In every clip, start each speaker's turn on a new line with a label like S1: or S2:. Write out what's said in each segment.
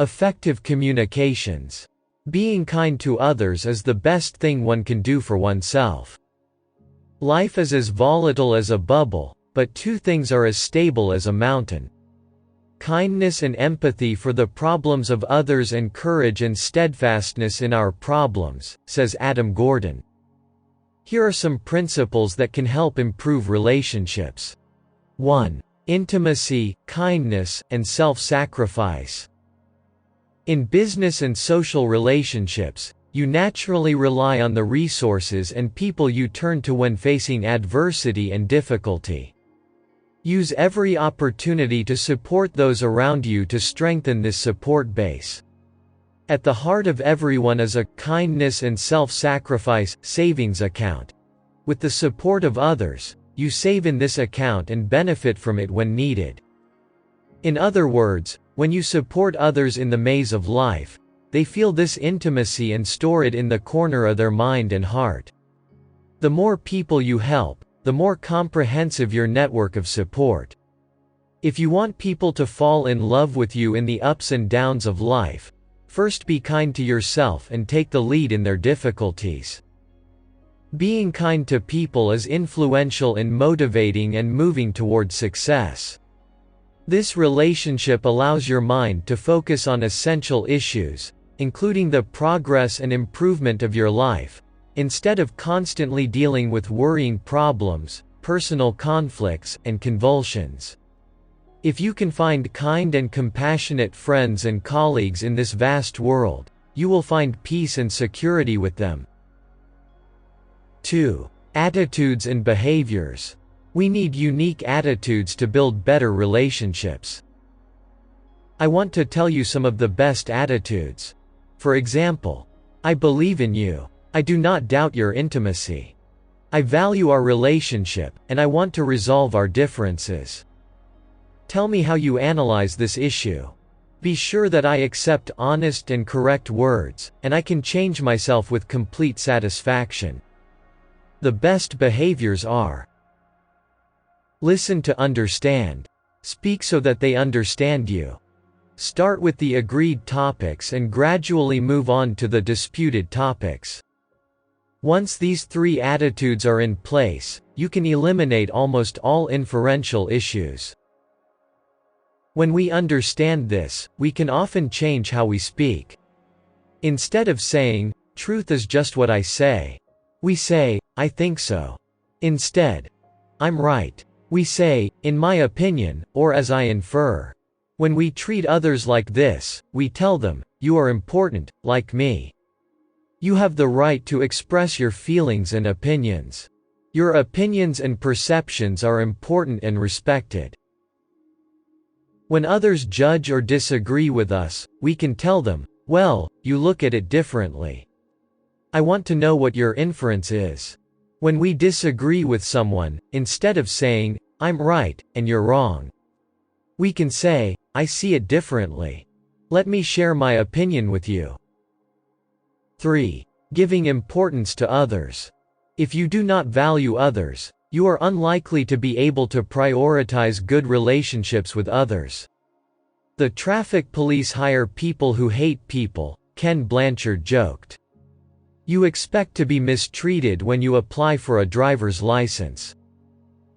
S1: Effective communications. Being kind to others is the best thing one can do for oneself. Life is as volatile as a bubble, but two things are as stable as a mountain: kindness and empathy for the problems of others, and courage and steadfastness in our problems, says Adam Gordon. Here are some principles that can help improve relationships. 1. Intimacy, kindness, and self-sacrifice. In business and social relationships, you naturally rely on the resources and people you turn to when facing adversity and difficulty. Use every opportunity to support those around you to strengthen this support base. At the heart of everyone is a kindness and self-sacrifice savings account. With the support of others, you save in this account and benefit from it when needed. In other words, when you support others in the maze of life, they feel this intimacy and store it in the corner of their mind and heart. The more people you help, the more comprehensive your network of support. If you want people to fall in love with you in the ups and downs of life, first be kind to yourself and take the lead in their difficulties. Being kind to people is influential in motivating and moving toward success. This relationship allows your mind to focus on essential issues, including the progress and improvement of your life, instead of constantly dealing with worrying problems, personal conflicts, and convulsions. If you can find kind and compassionate friends and colleagues in this vast world, you will find peace and security with them. 2. Attitudes and behaviors. We need unique attitudes to build better relationships. I want to tell you some of the best attitudes. For example, I believe in you. I do not doubt your intimacy. I value our relationship, and I want to resolve our differences. Tell me how you analyze this issue. Be sure that I accept honest and correct words, and I can change myself with complete satisfaction. The best behaviors are: listen to understand. Speak so that they understand you. Start with the agreed topics and gradually move on to the disputed topics. Once these three attitudes are in place, you can eliminate almost all inferential issues. When we understand this, we can often change how we speak. Instead of saying, "Truth is just what I say," we say, "I think so." Instead, "I'm right," we say, "In my opinion," or "as I infer." When we treat others like this, we tell them, "You are important, like me. You have the right to express your feelings and opinions. Your opinions and perceptions are important and respected." When others judge or disagree with us, we can tell them, "Well, you look at it differently. I want to know what your inference is." When we disagree with someone, instead of saying, "I'm right, and you're wrong," we can say, "I see it differently. Let me share my opinion with you." 3. Giving importance to others. If you do not value others, you are unlikely to be able to prioritize good relationships with others. The traffic police hire people who hate people, Ken Blanchard joked. You expect to be mistreated when you apply for a driver's license.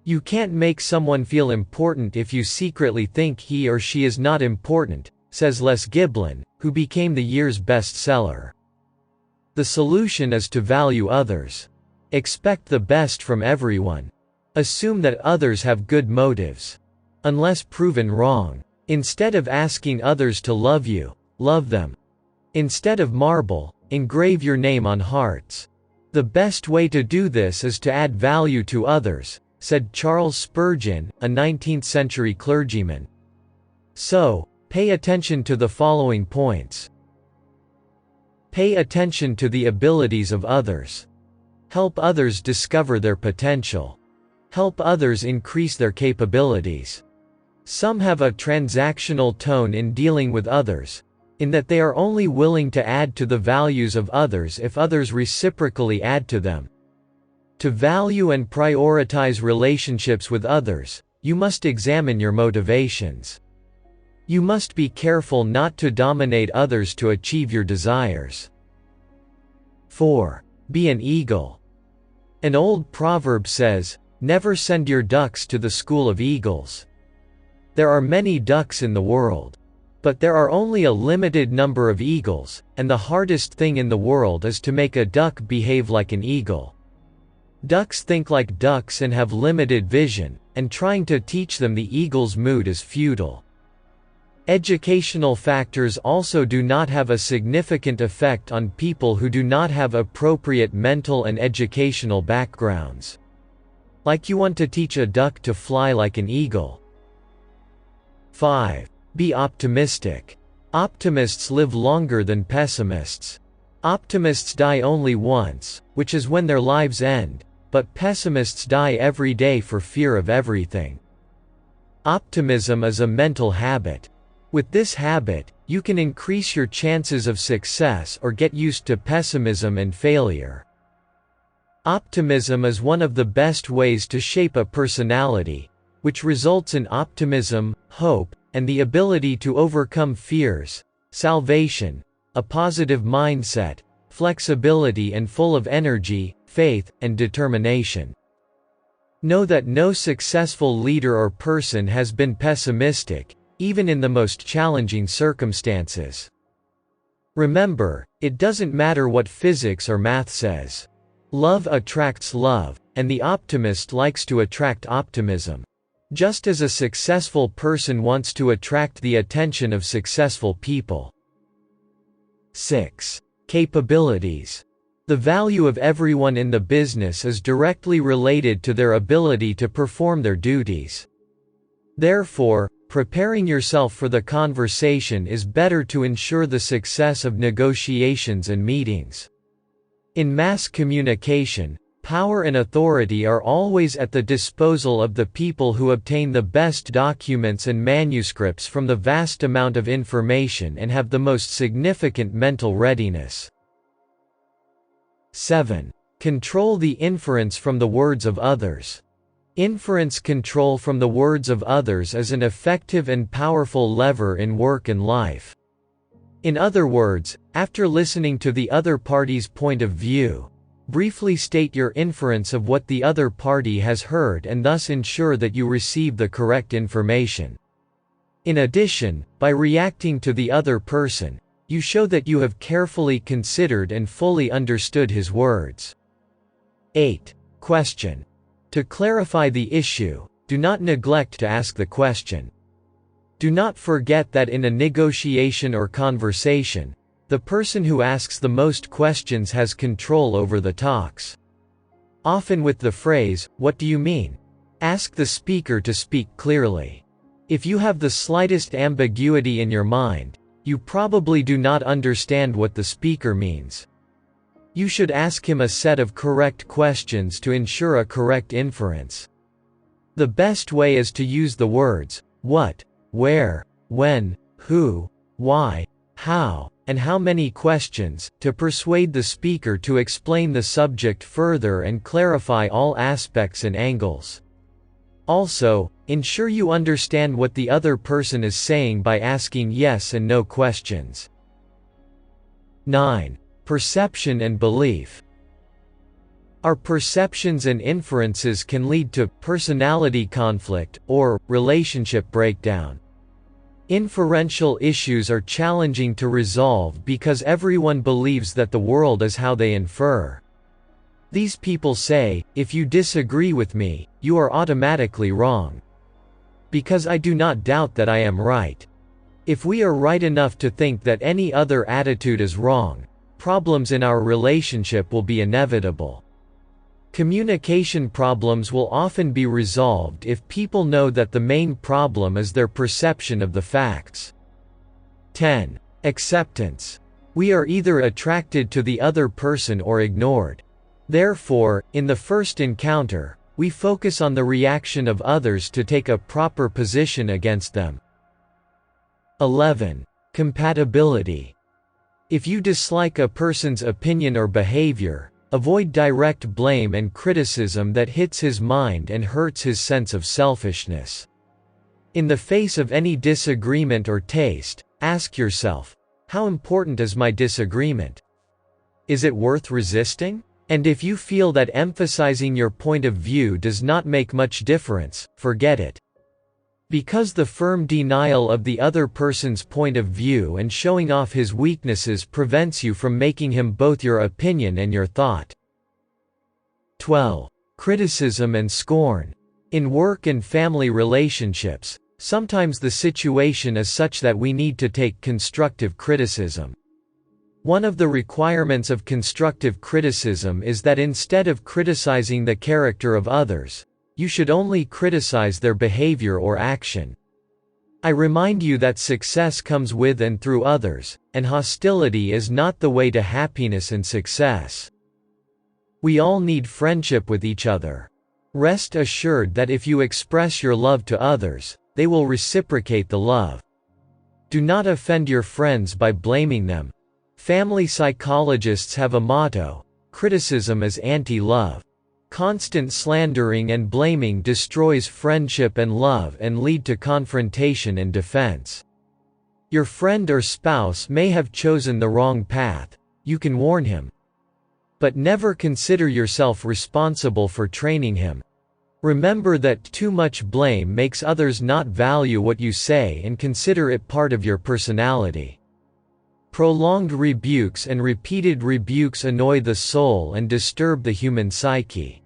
S1: You can't make someone feel important if you secretly think he or she is not important, says Les Giblin, who became the year's bestseller. The solution is to value others. Expect the best from everyone. Assume that others have good motives. Unless proven wrong. Instead of asking others to love you, love them. Instead of marble, engrave your name on hearts. The best way to do this is to add value to others, said Charles Spurgeon, a 19th-century clergyman. So, pay attention to the following points. Pay attention to the abilities of others. Help others discover their potential. Help others increase their capabilities. Some have a transactional tone in dealing with others, in that they are only willing to add to the values of others if others reciprocally add to them. To value and prioritize relationships with others, you must examine your motivations. You must be careful not to dominate others to achieve your desires. 4. Be an eagle. An old proverb says, "Never send your ducks to the school of eagles." There are many ducks in the world. But there are only a limited number of eagles, and the hardest thing in the world is to make a duck behave like an eagle. Ducks think like ducks and have limited vision, and trying to teach them the eagle's mood is futile. Educational factors also do not have a significant effect on people who do not have appropriate mental and educational backgrounds. Like you want to teach a duck to fly like an eagle. 5. Be optimistic. Optimists live longer than pessimists. Optimists die only once, which is when their lives end, but pessimists die every day for fear of everything. Optimism is a mental habit. With this habit, you can increase your chances of success or get used to pessimism and failure. Optimism is one of the best ways to shape a personality, which results in optimism, hope, and the ability to overcome fears, salvation, a positive mindset, flexibility, and full of energy, faith, and determination. Know that no successful leader or person has been pessimistic, even in the most challenging circumstances. Remember, it doesn't matter what physics or math says. Love attracts love, and the optimist likes to attract optimism. Just as a successful person wants to attract the attention of successful people. 6. Capabilities. The value of everyone in the business is directly related to their ability to perform their duties. Therefore, preparing yourself for the conversation is better to ensure the success of negotiations and meetings. In mass communication, power and authority are always at the disposal of the people who obtain the best documents and manuscripts from the vast amount of information and have the most significant mental readiness. 7. Control the inference from the words of others. Inference control from the words of others is an effective and powerful lever in work and life. In other words, after listening to the other party's point of view, briefly state your inference of what the other party has heard and thus ensure that you receive the correct information. In addition, by reacting to the other person, you show that you have carefully considered and fully understood his words. 8. Question. To clarify the issue, do not neglect to ask the question. Do not forget that in a negotiation or conversation, the person who asks the most questions has control over the talks. Often with the phrase, "What do you mean?" ask the speaker to speak clearly. If you have the slightest ambiguity in your mind, you probably do not understand what the speaker means. You should ask him a set of correct questions to ensure a correct inference. The best way is to use the words, what, where, when, who, why, how, and how many questions, to persuade the speaker to explain the subject further and clarify all aspects and angles. Also, ensure you understand what the other person is saying by asking yes and no questions. 9. Perception and belief. Our perceptions and inferences can lead to personality conflict or relationship breakdown. Inferential issues are challenging to resolve because everyone believes that the world is how they infer. These people say, "If you disagree with me, you are automatically wrong. Because I do not doubt that I am right." If we are right enough to think that any other attitude is wrong, problems in our relationship will be inevitable. Communication problems will often be resolved if people know that the main problem is their perception of the facts. 10. Acceptance. We are either attracted to the other person or ignored. Therefore, in the first encounter, we focus on the reaction of others to take a proper position against them. 11. Compatibility. If you dislike a person's opinion or behavior, avoid direct blame and criticism that hits his mind and hurts his sense of selfishness. In the face of any disagreement or taste, ask yourself, how important is my disagreement? Is it worth resisting? And if you feel that emphasizing your point of view does not make much difference, forget it. Because the firm denial of the other person's point of view and showing off his weaknesses prevents you from making him both your opinion and your thought. 12. Criticism and scorn. In work and family relationships, sometimes the situation is such that we need to take constructive criticism. One of the requirements of constructive criticism is that instead of criticizing the character of others, you should only criticize their behavior or action. I remind you that success comes with and through others, and hostility is not the way to happiness and success. We all need friendship with each other. Rest assured that if you express your love to others, they will reciprocate the love. Do not offend your friends by blaming them. Family psychologists have a motto: criticism is anti-love. Constant slandering and blaming destroys friendship and love and lead to confrontation and defense. Your friend or spouse may have chosen the wrong path. You can warn him. But never consider yourself responsible for training him. Remember that too much blame makes others not value what you say and consider it part of your personality. Prolonged rebukes and repeated rebukes annoy the soul and disturb the human psyche.